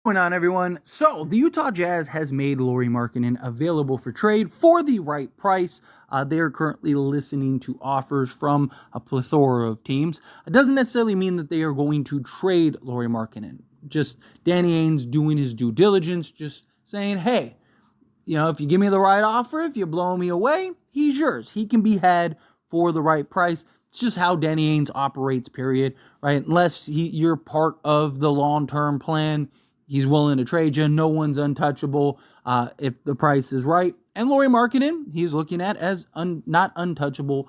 Going on, everyone? So the Utah Jazz has made Lauri Markkanen available for trade for the right price. They are currently listening to offers from a plethora of teams. It doesn't necessarily mean that they are going to trade Lauri Markkanen. Just Danny Ainge doing his due diligence, just saying, hey, if you give me the right offer, if you blow me away, he's yours. He can be had for the right price. It's just how Danny Ainge operates, period, right? Unless you're part of the long-term plan, he's willing to trade you. No one's untouchable if the price is right. And Lauri Markkanen, he's looking at as not untouchable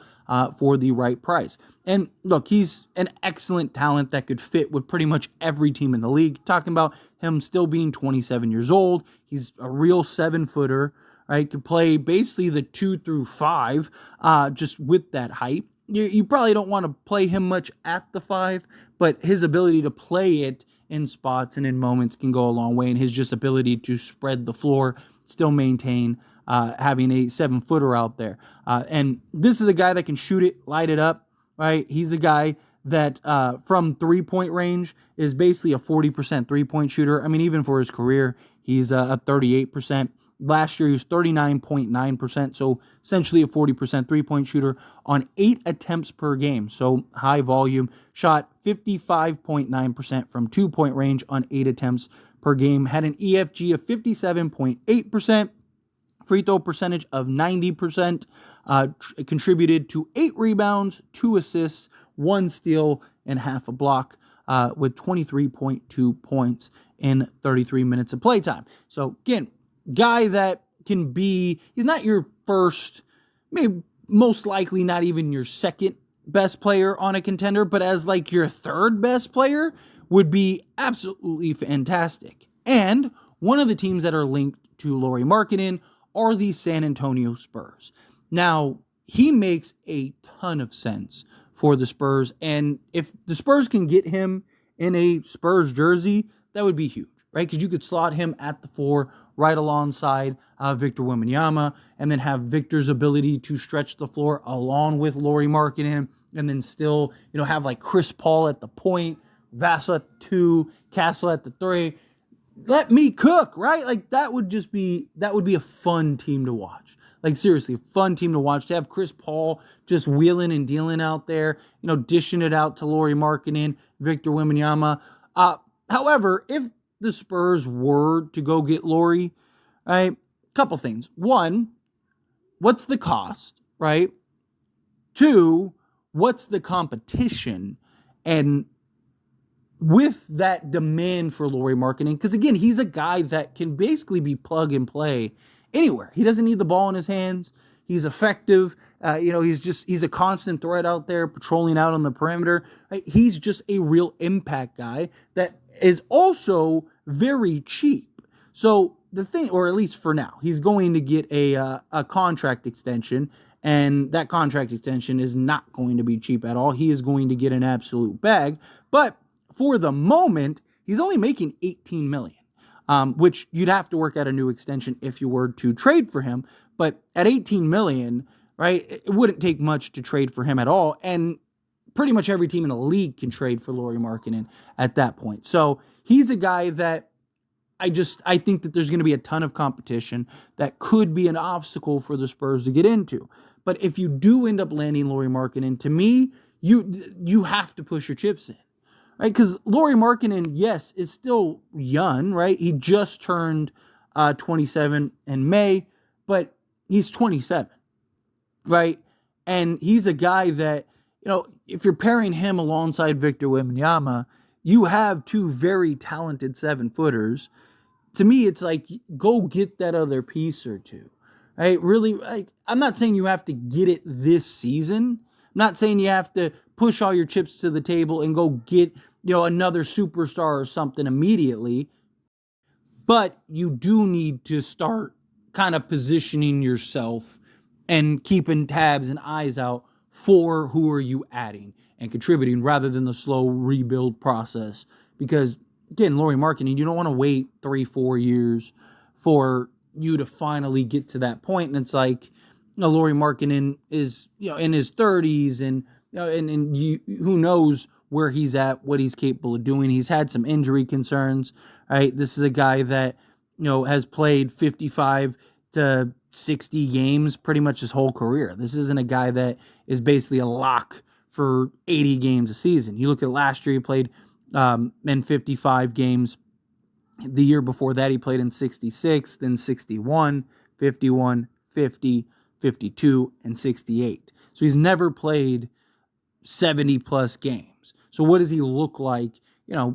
for the right price. And look, he's an excellent talent that could fit with pretty much every team in the league. Talking about him still being 27 years old. He's a real 7-footer, right? Could play basically the 2 through 5 just with that height. You probably don't want to play him much at the 5, but his ability to play it in spots and in moments can go a long way, and his just ability to spread the floor, still maintain having a 7-footer out there. And this is a guy that can shoot it, light it up, right? He's a guy that from three-point range is basically a 40% three-point shooter. I mean, even for his career, he's a 38%. Last year, he was 39.9%, so essentially a 40% three-point shooter on 8 attempts per game, so high volume. Shot 55.9% from 2-point range on 8 attempts per game. Had an EFG of 57.8%, free throw percentage of 90%, contributed to 8 rebounds, 2 assists, 1 steal, and half a block, with 23.2 points in 33 minutes of playtime. So, again, guy that can be, he's not your first, maybe most likely not even your second best player on a contender, but as like your third best player would be absolutely fantastic. And one of the teams that are linked to Lauri Markkanen are the San Antonio Spurs. Now, he makes a ton of sense for the Spurs, and if the Spurs can get him in a Spurs jersey, that would be huge, right? Because you could slot him at the 4 right alongside Victor Wembanyama, and then have Victor's ability to stretch the floor along with Lauri Markkanen, and then still, have like Chris Paul at the point, Vassell at the 2, Castle at the 3. Let me cook, right? Like that would be a fun team to watch. Like seriously, a fun team to watch, to have Chris Paul just wheeling and dealing out there, dishing it out to Lauri Markkanen, Victor Wembanyama. However, if the Spurs were to go get Lauri, right? Couple things. One, what's the cost, right? 2, what's the competition? And with that demand for Lauri Markkanen, because again, he's a guy that can basically be plug and play anywhere. He doesn't need the ball in his hands. He's effective. He's a constant threat out there, patrolling out on the perimeter. Right? He's just a real impact guy that is also very cheap. So the thing, or at least for now, he's going to get a contract extension, and that contract extension is not going to be cheap at all. He is going to get an absolute bag, but for the moment, he's only making $18 million, which you'd have to work out a new extension if you were to trade for him. But at $18 million, right, it wouldn't take much to trade for him at all. And pretty much every team in the league can trade for Lauri Markkanen at that point. So he's a guy that I think that there's going to be a ton of competition that could be an obstacle for the Spurs to get into. But if you do end up landing Lauri Markkanen, to me, you have to push your chips in. Right, because Lauri Markkanen, yes, is still young, right? He just turned 27 in May, but he's 27, right? And he's a guy that, if you're pairing him alongside Victor Wembanyama, you have 2 very talented 7-footers. To me, it's like, go get that other piece or 2, right? Really, like, I'm not saying you have to get it this season. I'm not saying you have to push all your chips to the table and go get, another superstar or something immediately. But you do need to start kind of positioning yourself and keeping tabs and eyes out for who are you adding and contributing, rather than the slow rebuild process. Because, again, Lauri Markkanen, you don't want to wait 3-4 years for you to finally get to that point. And it's like, Lauri Markkanen is, in his 30s, and and who knows where he's at, what he's capable of doing. He's had some injury concerns, right? This is a guy that, has played 55 to 60 games pretty much his whole career. This isn't a guy that is basically a lock for 80 games a season. You look at last year, he played in 55 games. The year before that, he played in 66, then 61, 51, 50, 52, and 68. So he's never played 70-plus games. So what does he look like,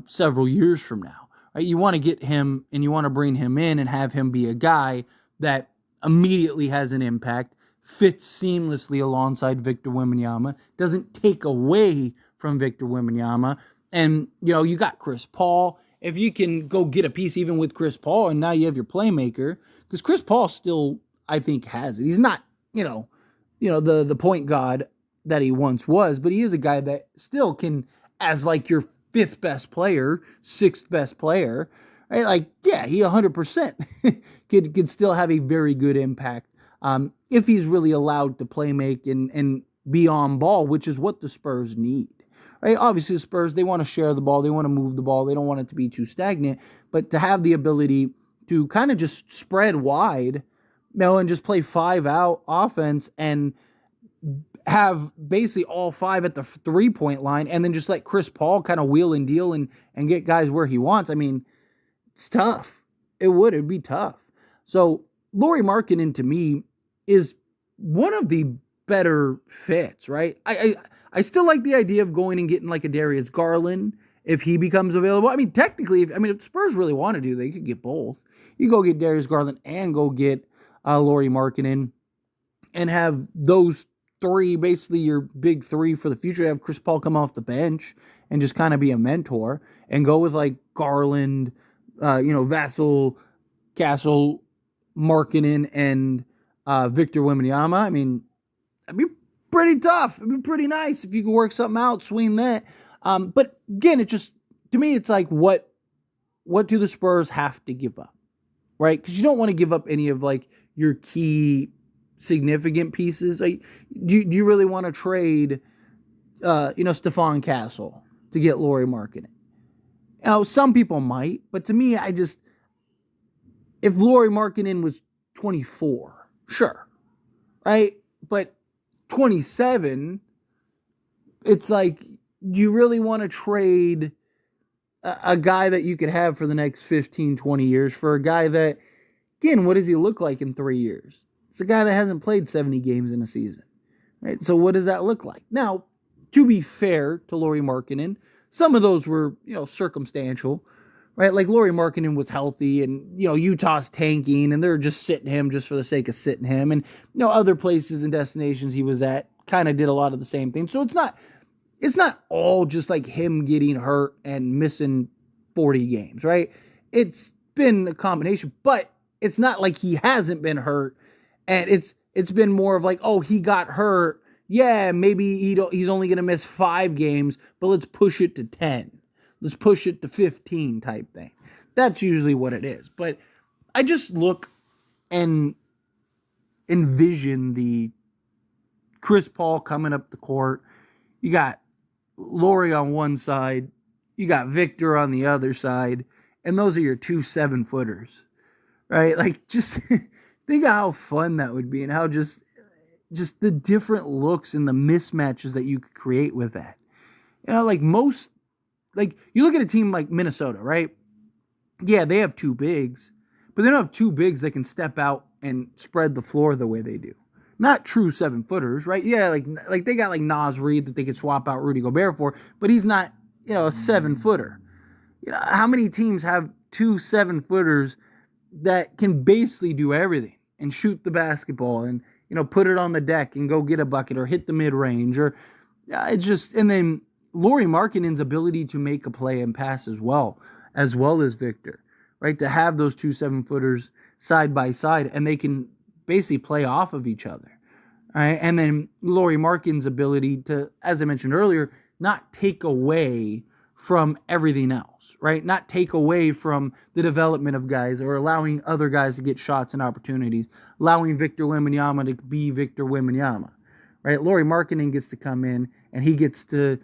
several years from now? Right? You want to get him and you want to bring him in and have him be a guy that immediately has an impact, fits seamlessly alongside Victor Wembanyama, doesn't take away from Victor Wembanyama. And, you got Chris Paul. If you can go get a piece even with Chris Paul, and now you have your playmaker, because Chris Paul still, I think, has it. He's not, the point guard that he once was, but he is a guy that still can, as like your fifth best player, sixth best player, right? Like, yeah, he 100% could still have a very good impact if he's really allowed to play make and be on ball, which is what the Spurs need. Right? Obviously, the Spurs, they want to share the ball. They want to move the ball. They don't want it to be too stagnant. But to have the ability to kind of just spread wide, and just play 5-out offense and have basically all 5 at the 3-point line and then just let Chris Paul kind of wheel and deal and get guys where he wants. I mean, it's tough. It'd be tough. So Lauri Markkanen, to me, is one of the better fits, right? I still like the idea of going and getting like a Darius Garland if he becomes available. I mean, technically, if the Spurs really want to do, they could get both. You go get Darius Garland and go get Lauri Markkanen and have those 3, basically your big 3 for the future. Have Chris Paul come off the bench and just kind of be a mentor and go with like Garland, Vassell, Castle, Markkanen, and Victor Wembanyama. I mean, that'd be pretty tough. It'd be pretty nice if you could work something out, swing that. But again, it just, to me, it's like, what do the Spurs have to give up, right? Because you don't want to give up any of like your key significant pieces. Like, do you really want to trade, Stephon Castle to get Lauri Markkanen? Some people might, but to me, if Lauri Markkanen was 24, sure, right? But 27, it's like, do you really want to trade a guy that you could have for the next 15, 20 years for a guy that, again, what does he look like in 3 years? It's a guy that hasn't played 70 games in a season, right? So what does that look like? Now, to be fair to Lauri Markkanen, some of those were, circumstantial, right? Like Lauri Markkanen was healthy and, Utah's tanking and they're just sitting him just for the sake of sitting him. And, other places and destinations he was at kind of did a lot of the same thing. So it's not all just like him getting hurt and missing 40 games, right? It's been a combination, but it's not like he hasn't been hurt. And it's been more of like, oh, he got hurt. Yeah, maybe he's only going to miss 5 games, but let's push it to 10. Let's push it to 15 type thing. That's usually what it is. But I just look and envision the Chris Paul coming up the court. You got Lauri on one side. You got Victor on the other side. And those are your 2 7-footers, right? Like, just think of how fun that would be and how just the different looks and the mismatches that you could create with that. Like you look at a team like Minnesota, right? Yeah, they have 2 bigs, but they don't have 2 bigs that can step out and spread the floor the way they do. Not true 7-footers, right? Yeah, like they got like Naz Reid that they could swap out Rudy Gobert for, but he's not, a 7-footer. How many teams have 2 7-footers that can basically do everything and shoot the basketball and, put it on the deck and go get a bucket or hit the mid-range or and then Lauri Markkanen's ability to make a play and pass as well as Victor, right? To have those 2 7-footers side by side and they can basically play off of each other, right? And then Lauri Markkanen's ability to, as I mentioned earlier, not take away from everything else, right? Not take away from the development of guys or allowing other guys to get shots and opportunities, allowing Victor Wembanyama to be Victor Wembanyama, right? Lauri Markkanen gets to come in and he gets to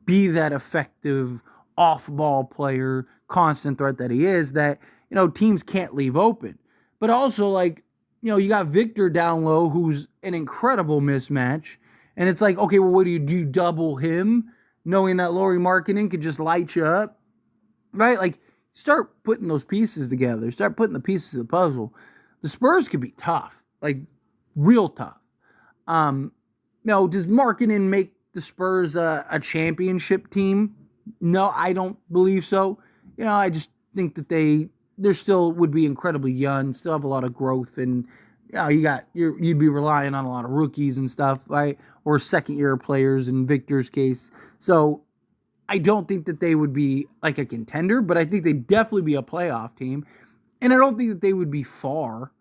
be that effective off-ball player, constant threat that he is, that, teams can't leave open. But also, like, you got Victor down low, who's an incredible mismatch. And it's like, okay, well, what do? You double him, knowing that Lauri Markkanen could just light you up, right? Like, start putting those pieces together. Start putting the pieces of the puzzle. The Spurs could be tough, like real tough. Does Markkanen make the Spurs a championship team? No, I don't believe so. I just think that they still would be incredibly young, still have a lot of growth, and you'd be relying on a lot of rookies and stuff, right? Or second-year players in Victor's case. So I don't think that they would be like a contender, but I think they'd definitely be a playoff team. And I don't think that they would be far,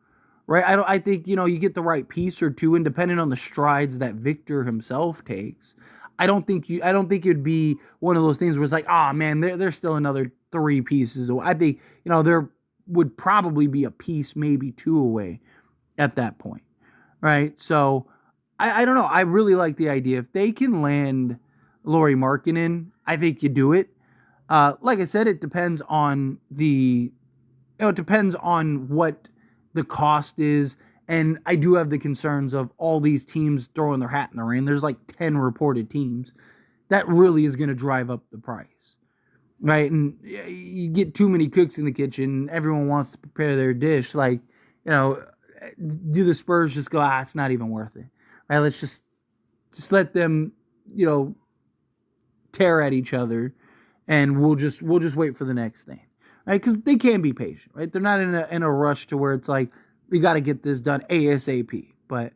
right? I think, you get the right piece or two, and depending on the strides that Victor himself takes, I don't think it'd be one of those things where it's like, man, there's still another 3 pieces away. I think, there would probably be a piece, maybe 2 away at that point, right? So I don't know. I really like the idea. If they can land Lauri Markkanen, I think you do it. Like I said, it depends on what the cost is. And I do have the concerns of all these teams throwing their hat in the ring. There's like 10 reported teams. That really is going to drive up the price, right? And you get too many cooks in the kitchen. Everyone wants to prepare their dish. Like, do the Spurs just go, it's not even worth it, right? Let's just let them, tear at each other, and we'll just wait for the next thing, right? Because they can be patient, right? They're not in a rush to where it's like, we got to get this done ASAP. But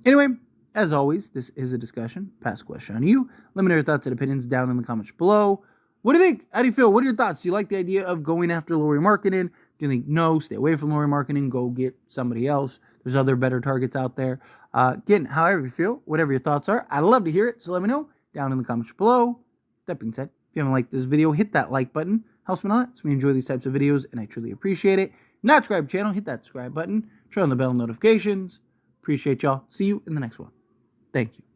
anyway, as always, this is a discussion. Pass question on you. Let me know your thoughts and opinions down in the comments below. What do you think? How do you feel? What are your thoughts? Do you like the idea of going after Lauri Markkanen? Do you think, no, stay away from Lauri Markkanen, go get somebody else? There's other better targets out there. Again, however you feel, whatever your thoughts are, I'd love to hear it. So let me know down in the comments below. That being said, if you haven't liked this video, hit that like button. Helps me a lot. So we enjoy these types of videos, and I truly appreciate it. Not subscribe to the channel, hit that subscribe button. Turn on the bell notifications. Appreciate y'all. See you in the next one. Thank you.